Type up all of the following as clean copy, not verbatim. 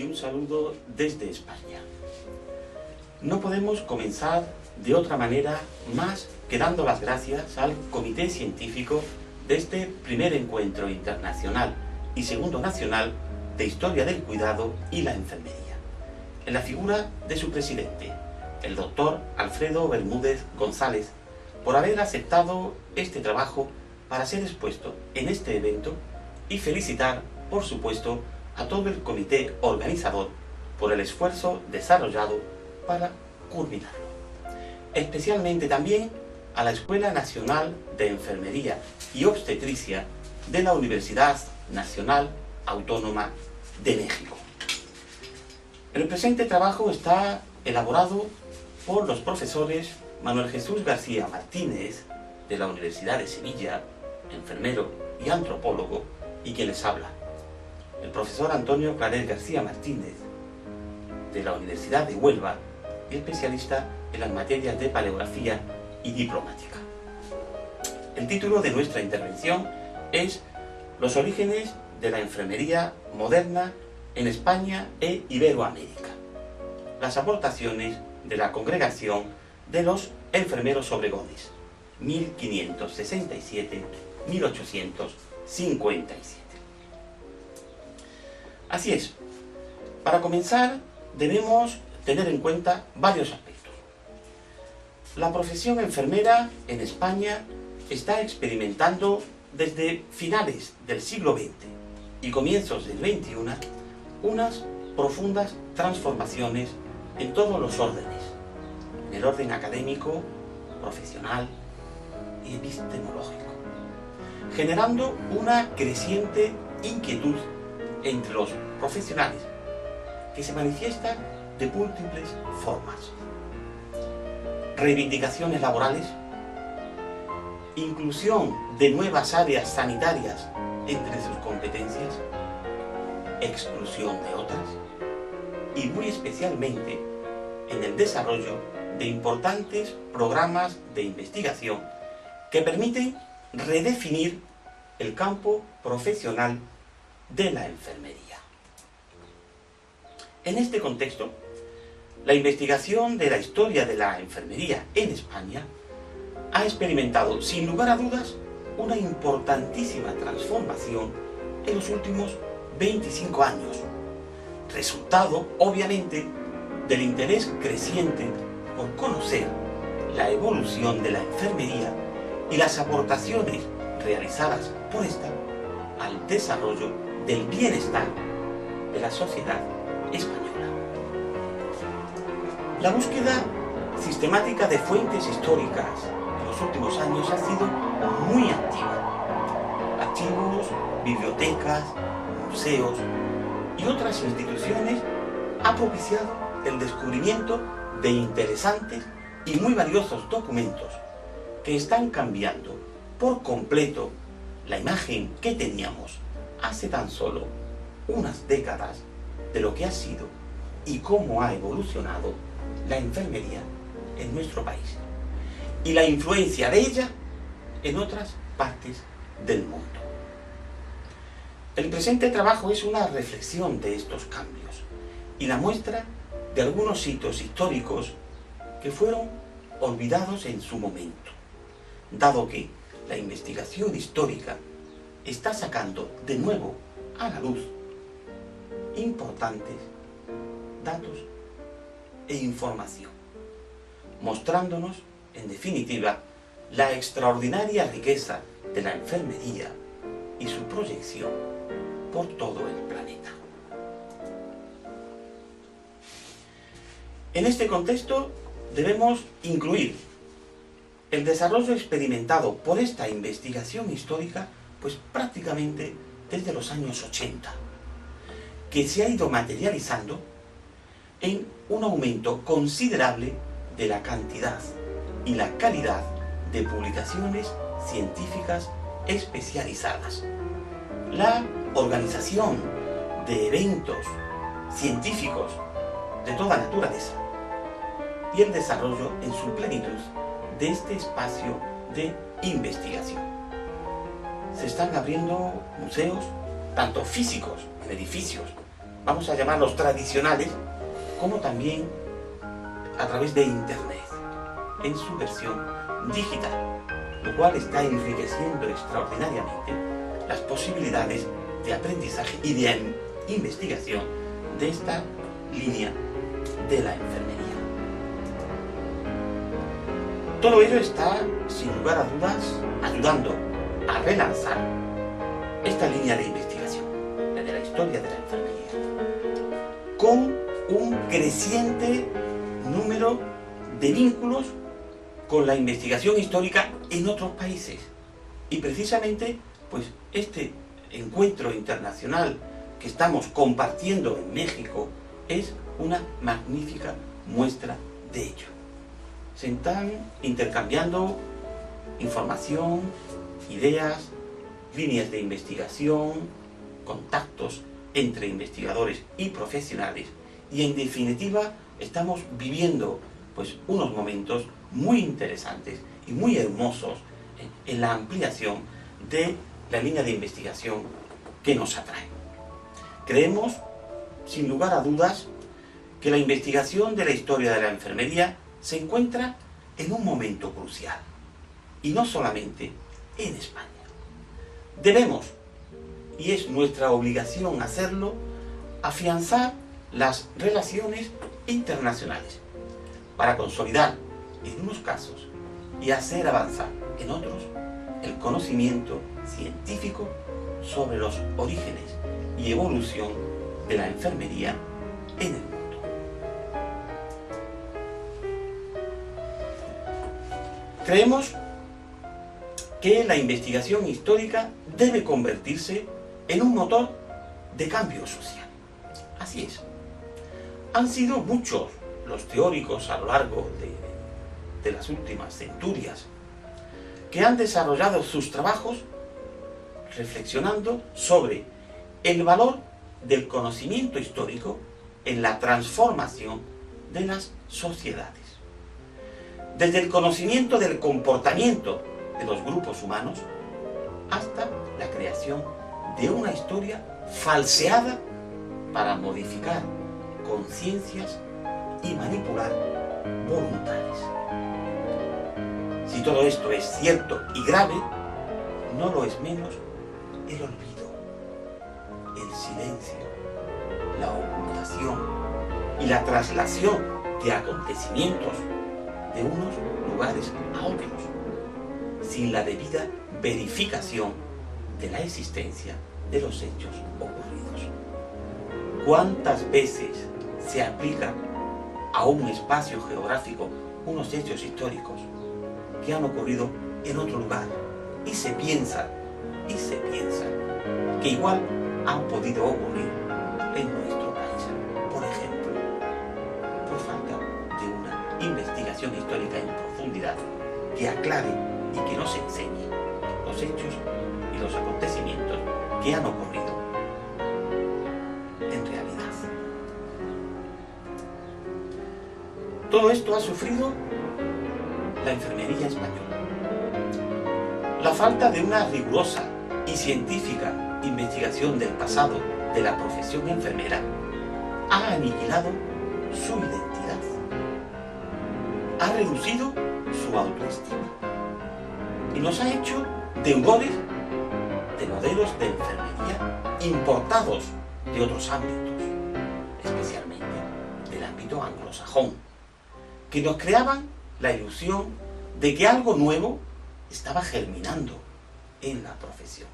y un saludo desde España. No podemos comenzar de otra manera más que dando las gracias al Comité Científico de este primer encuentro internacional y segundo nacional de Historia del Cuidado y la Enfermería, en la figura de su presidente, el doctor Alfredo Bermúdez González, por haber aceptado este trabajo para ser expuesto en este evento, y felicitar, por supuesto, a todo el comité organizador por el esfuerzo desarrollado para culminarlo. Especialmente también a la Escuela Nacional de Enfermería y Obstetricia de la Universidad Nacional Autónoma de México. El presente trabajo está elaborado por los profesores Manuel Jesús García Martínez, de la Universidad de Sevilla, enfermero y antropólogo, y quien les habla, el profesor Antonio Claret García Martínez, de la Universidad de Huelva, y especialista en las materias de paleografía y diplomática. El título de nuestra intervención es Los orígenes de la enfermería moderna en España e Iberoamérica. Las aportaciones de la Congregación de los Enfermeros Obregones, 1567-1857. Así es, para comenzar debemos tener en cuenta varios aspectos. La profesión enfermera en España está experimentando desde finales del siglo XX y comienzos del XXI unas profundas transformaciones en todos los órdenes, en el orden académico, profesional y epistemológico, generando una creciente inquietud entre los profesionales que se manifiesta de múltiples formas. Reivindicaciones laborales, inclusión de nuevas áreas sanitarias entre sus competencias, exclusión de otras, y muy especialmente en el desarrollo de importantes programas de investigación que permiten redefinir el campo profesional de la enfermería. En este contexto, la investigación de la historia de la enfermería en España ha experimentado, sin lugar a dudas, una importantísima transformación en los últimos 25 años, resultado, obviamente, del interés creciente por conocer la evolución de la enfermería y las aportaciones realizadas por esta al desarrollo del bienestar de la sociedad española. La búsqueda sistemática de fuentes históricas en los últimos años ha sido muy activa. Archivos, bibliotecas, museos y otras instituciones han propiciado el descubrimiento de interesantes y muy valiosos documentos que están cambiando por completo la imagen que teníamos hace tan solo unas décadas de lo que ha sido y cómo ha evolucionado la enfermería en nuestro país y la influencia de ella en otras partes del mundo. El presente trabajo es una reflexión de estos cambios y la muestra de algunos hitos históricos que fueron olvidados en su momento, dado que la investigación histórica está sacando de nuevo a la luz importantes datos e información, mostrándonos, en definitiva, la extraordinaria riqueza de la enfermería y su proyección por todo el planeta. En este contexto debemos incluir el desarrollo experimentado por esta investigación histórica, pues prácticamente desde los años 80, que se ha ido materializando en un aumento considerable de la cantidad y la calidad de publicaciones científicas especializadas, la organización de eventos científicos de toda naturaleza y el desarrollo en su plenitud de este espacio de investigación. Se están abriendo museos, tanto físicos, en edificios, vamos a llamarlos tradicionales, como también a través de Internet, en su versión digital, lo cual está enriqueciendo extraordinariamente las posibilidades de aprendizaje y de investigación de esta línea de la enfermería. Todo ello está, sin lugar a dudas, ayudando a relanzar esta línea de investigación, la de la historia de la enfermería, con un creciente número de vínculos con la investigación histórica en otros países. Y precisamente, pues este encuentro internacional que estamos compartiendo en México es una magnífica muestra de ello. Se están intercambiando información, ideas, líneas de investigación, contactos entre investigadores y profesionales, y en definitiva estamos viviendo pues unos momentos muy interesantes y muy hermosos en la ampliación de la línea de investigación que nos atrae. Creemos, sin lugar a dudas, que la investigación de la historia de la enfermería se encuentra en un momento crucial, y no solamente en España. Debemos, y es nuestra obligación hacerlo, afianzar las relaciones internacionales para consolidar en unos casos y hacer avanzar en otros el conocimiento científico sobre los orígenes y evolución de la enfermería en el mundo. Creemos que la investigación histórica debe convertirse en un motor de cambio social. Así es. Han sido muchos los teóricos a lo largo de las últimas centurias que han desarrollado sus trabajos reflexionando sobre el valor del conocimiento histórico en la transformación de las sociedades. Desde el conocimiento del comportamiento de los grupos humanos hasta la creación de una historia falseada para modificar conciencias y manipular voluntades. Si todo esto es cierto y grave, no lo es menos el olvido, el silencio, la ocultación y la traslación de acontecimientos de unos lugares a otros, sin la debida verificación de la existencia de los hechos ocurridos. ¿Cuántas veces se aplican a un espacio geográfico unos hechos históricos que han ocurrido en otro lugar y se piensa que igual han podido ocurrir en nuestro país, por ejemplo, por falta de una investigación histórica en profundidad que aclare y que nos enseñe los hechos y los acontecimientos que han ocurrido en realidad. Todo esto ha sufrido la enfermería española. La falta de una rigurosa y científica investigación del pasado de la profesión enfermera ha aniquilado su identidad, ha reducido su autoestima y nos ha hecho deudores de modelos de enfermería importados de otros ámbitos, especialmente del ámbito anglosajón, que nos creaban la ilusión de que algo nuevo estaba germinando en la profesión.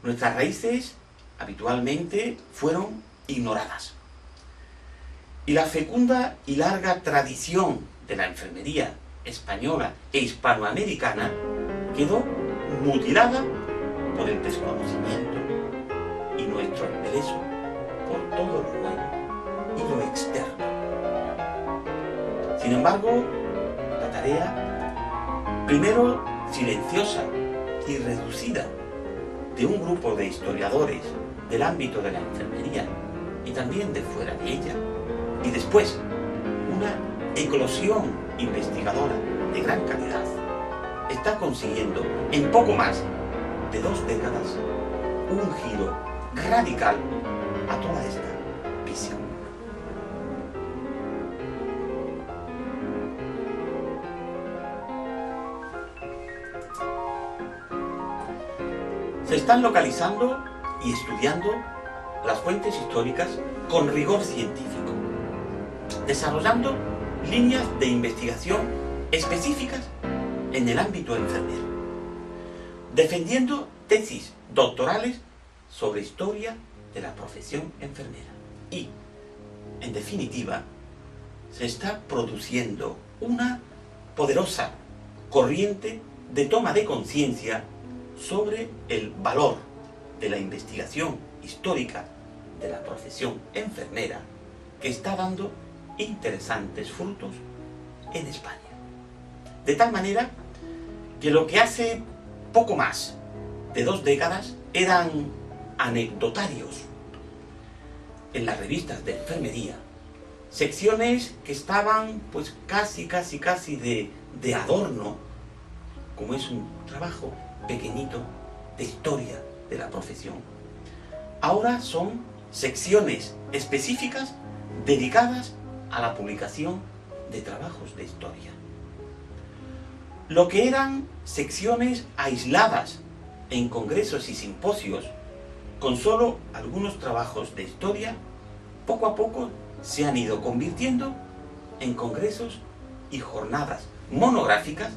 Nuestras raíces habitualmente fueron ignoradas, y la fecunda y larga tradición de la enfermería española e hispanoamericana quedó mutilada por el desconocimiento y nuestro embeleso por todo lo nuevo y lo externo. Sin embargo, la tarea, primero silenciosa y reducida, de un grupo de historiadores del ámbito de la enfermería y también de fuera de ella, y después una eclosión investigadora de gran calidad, está consiguiendo en poco más de 2 décadas un giro radical a toda esta visión. Se están localizando y estudiando las fuentes históricas con rigor científico, desarrollando líneas de investigación específicas en el ámbito enfermero, defendiendo tesis doctorales sobre historia de la profesión enfermera y, en definitiva, se está produciendo una poderosa corriente de toma de conciencia sobre el valor de la investigación histórica de la profesión enfermera, que está dando interesantes frutos en España. De tal manera que lo que hace poco más de 2 décadas eran anecdotarios en las revistas de enfermería, secciones que estaban pues casi de adorno, como es un trabajo pequeñito de historia de la profesión. Ahora son secciones específicas dedicadas a la publicación de trabajos de historia. Lo que eran secciones aisladas en congresos y simposios con solo algunos trabajos de historia, poco a poco se han ido convirtiendo en congresos y jornadas monográficas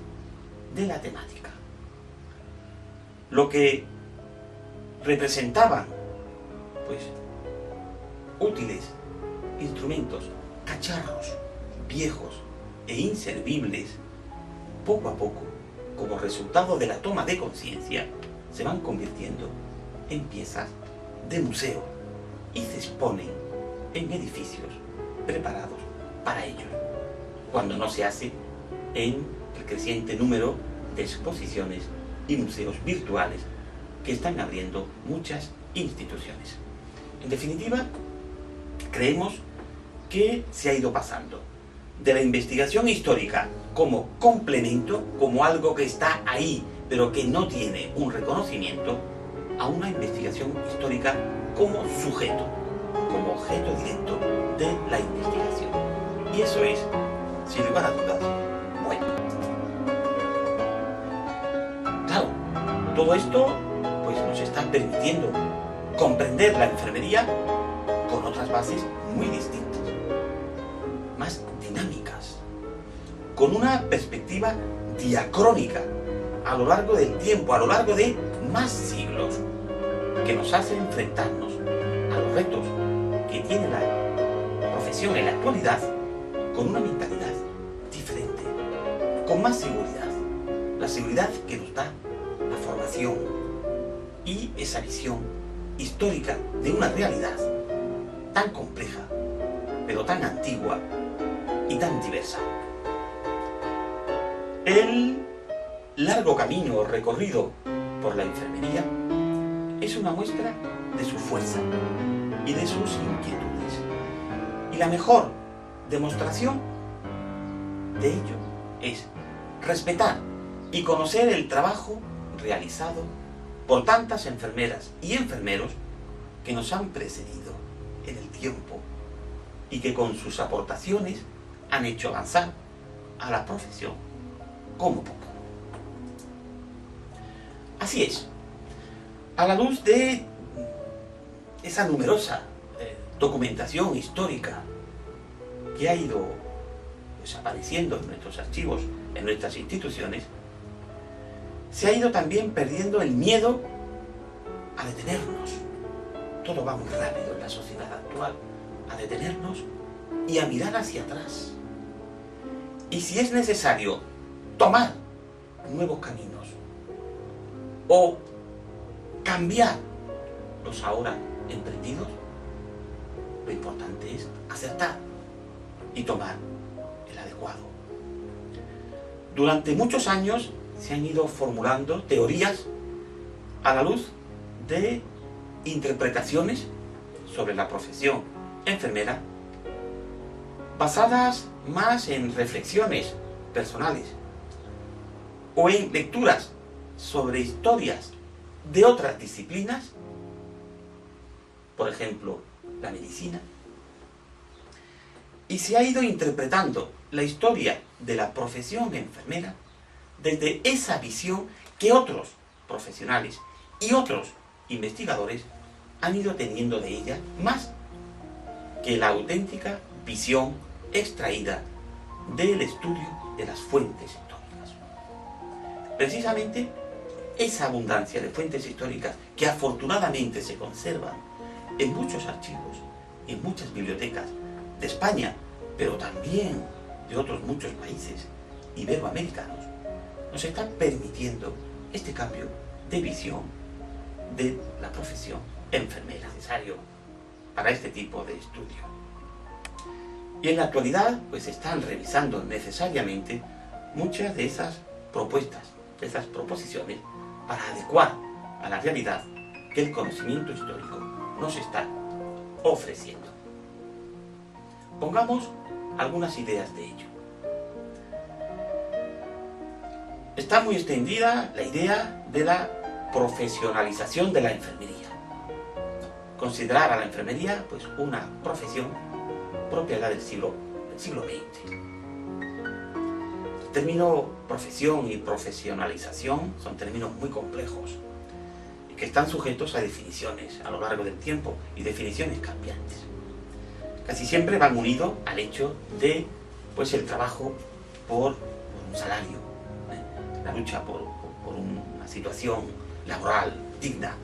de la temática. Lo que representaban pues útiles instrumentos, cacharros viejos e inservibles, poco a poco, como resultado de la toma de conciencia, se van convirtiendo en piezas de museo y se exponen en edificios preparados para ello, cuando no se hace en el creciente número de exposiciones y museos virtuales que están abriendo muchas instituciones. En definitiva, creemos que se ha ido pasando de la investigación histórica como complemento, como algo que está ahí, pero que no tiene un reconocimiento, a una investigación histórica como sujeto, como objeto directo de la investigación. Y eso es, sin lugar a dudas, bueno. Claro, todo esto pues, nos está permitiendo comprender la enfermería con otras bases muy distintas, más dinámicas, con una perspectiva diacrónica a lo largo del tiempo, a lo largo de más siglos, que nos hace enfrentarnos a los retos que tiene la profesión en la actualidad con una mentalidad diferente, con más seguridad, la seguridad que nos da la formación y esa visión histórica de una realidad tan compleja, pero tan antigua y tan diversa. El largo camino recorrido por la enfermería es una muestra de su fuerza y de sus inquietudes. Y la mejor demostración de ello es respetar y conocer el trabajo realizado por tantas enfermeras y enfermeros que nos han precedido en el tiempo y que con sus aportaciones han hecho avanzar a la profesión como poco. Así es, a la luz de esa numerosa documentación histórica que ha ido pues, apareciendo en nuestros archivos, en nuestras instituciones, se ha ido también perdiendo el miedo a detenernos. Todo va muy rápido en la sociedad actual, a detenernos y a mirar hacia atrás. Y si es necesario tomar nuevos caminos o cambiar los ahora emprendidos, lo importante es acertar y tomar el adecuado. Durante muchos años se han ido formulando teorías a la luz de interpretaciones sobre la profesión enfermera basadas más en reflexiones personales o en lecturas sobre historias de otras disciplinas, por ejemplo, la medicina, y se ha ido interpretando la historia de la profesión enfermera desde esa visión que otros profesionales y otros investigadores han ido teniendo de ella, más que la auténtica visión extraída del estudio de las fuentes históricas. Precisamente esa abundancia de fuentes históricas que afortunadamente se conservan en muchos archivos, en muchas bibliotecas de España, pero también de otros muchos países iberoamericanos, nos están permitiendo este cambio de visión de la profesión enfermera necesario para este tipo de estudio. Y en la actualidad, pues se están revisando necesariamente muchas de esas propuestas, de esas proposiciones, para adecuar a la realidad que el conocimiento histórico nos está ofreciendo. Pongamos algunas ideas de ello. Está muy extendida la idea de la profesionalización de la enfermería. Considerar a la enfermería pues una profesión propia del siglo XX. El término profesión y profesionalización son términos muy complejos y que están sujetos a definiciones a lo largo del tiempo y definiciones cambiantes. Casi siempre van unidos al hecho de pues el trabajo por un salario, la lucha por una situación laboral digna.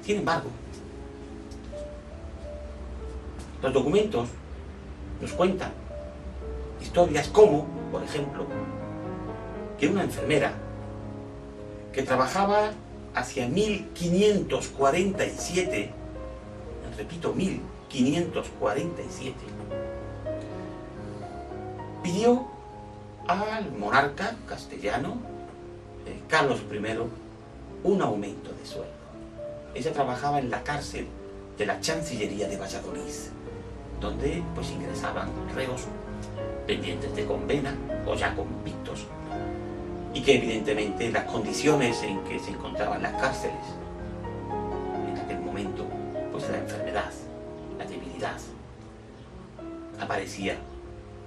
Sin embargo, los documentos nos cuentan historias como, por ejemplo, que una enfermera que trabajaba hacia 1547, repito, 1547, pidió al monarca castellano, Carlos I, un aumento de sueldo. Ella trabajaba en la cárcel de la Chancillería de Valladolid, donde pues ingresaban reos pendientes de condena o ya convictos, y que evidentemente las condiciones en que se encontraban las cárceles en aquel momento, pues la enfermedad, la debilidad, aparecía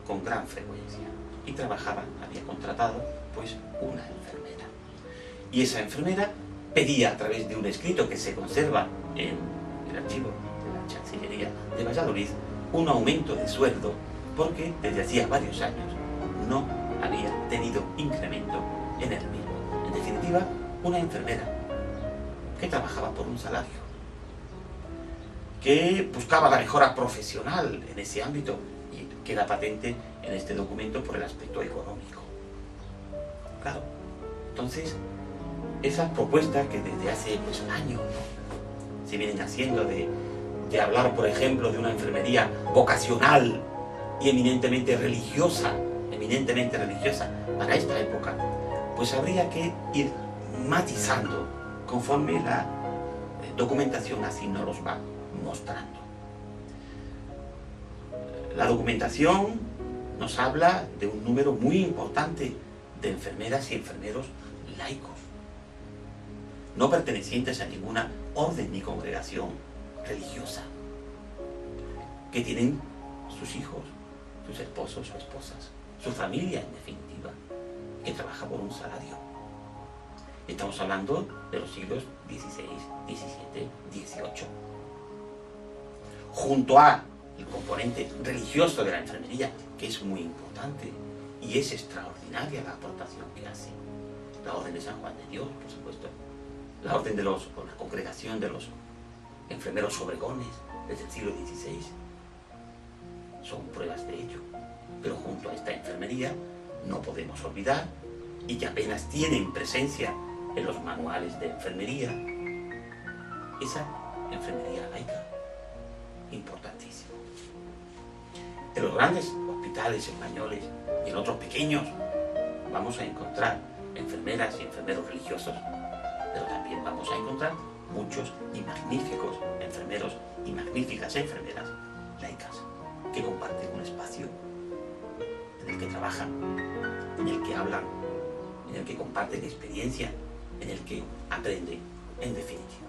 con gran frecuencia, y trabajaba, había contratado pues una enfermera, y esa enfermera pedía a través de un escrito que se conserva en el archivo de la Chancillería de Valladolid un aumento de sueldo, porque desde hacía varios años no había tenido incremento en el mismo. En definitiva, una enfermera que trabajaba por un salario, que buscaba la mejora profesional en ese ámbito, y queda patente en este documento por el aspecto económico. Claro, entonces, esas propuestas que desde hace pues años se vienen haciendo de hablar, por ejemplo, de una enfermería vocacional y eminentemente religiosa para esta época, pues habría que ir matizando conforme la documentación así nos los va mostrando. La documentación nos habla de un número muy importante de enfermeras y enfermeros laicos, no pertenecientes a ninguna orden ni congregación religiosa, que tienen sus hijos, sus esposos o esposas, su familia en definitiva, que trabaja por un salario. Estamos hablando de los siglos XVI, XVII, XVIII. Junto a el componente religioso de la enfermería, que es muy importante y es extraordinaria la aportación que hace la Orden de San Juan de Dios, por supuesto, la Orden de la Congregación de los Enfermeros Obregones desde el siglo XVI, son pruebas de ello. Pero junto a esta enfermería no podemos olvidar, y que apenas tienen presencia en los manuales de enfermería, esa enfermería laica, importantísima. En los grandes hospitales españoles y en otros pequeños vamos a encontrar enfermeras y enfermeros religiosos, pero también vamos a encontrar muchos y magníficos enfermeros y magníficas enfermeras laicas que comparten un espacio en el que trabajan, en el que hablan, en el que comparten experiencia, en el que aprenden, en definitiva.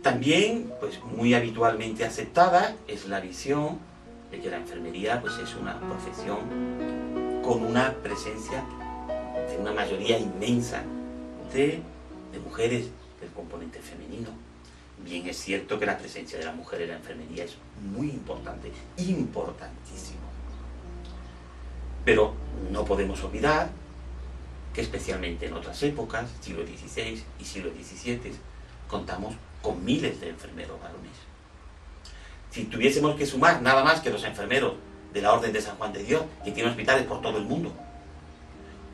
También, pues muy habitualmente aceptada, es la visión de que la enfermería pues, es una profesión con una presencia de una mayoría inmensa de mujeres del componente femenino. Bien es cierto que la presencia de la mujer en la enfermería es muy importante, importantísimo. Pero no podemos olvidar que especialmente en otras épocas, siglo XVI y siglo XVII, contamos con miles de enfermeros varones. Si tuviésemos que sumar nada más que los enfermeros de la Orden de San Juan de Dios, que tiene hospitales por todo el mundo,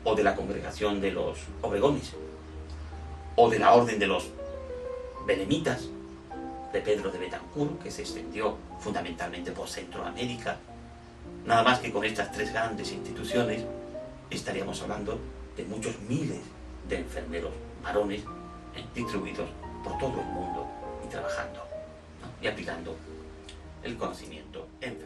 o de la Congregación de los Obregones, o de la Orden de los Benemitas, de Pedro de Betancourt, que se extendió fundamentalmente por Centroamérica, nada más que con estas tres grandes instituciones, estaríamos hablando de muchos miles de enfermeros varones distribuidos por todo el mundo y trabajando, ¿no? Y aplicando el conocimiento enfermero.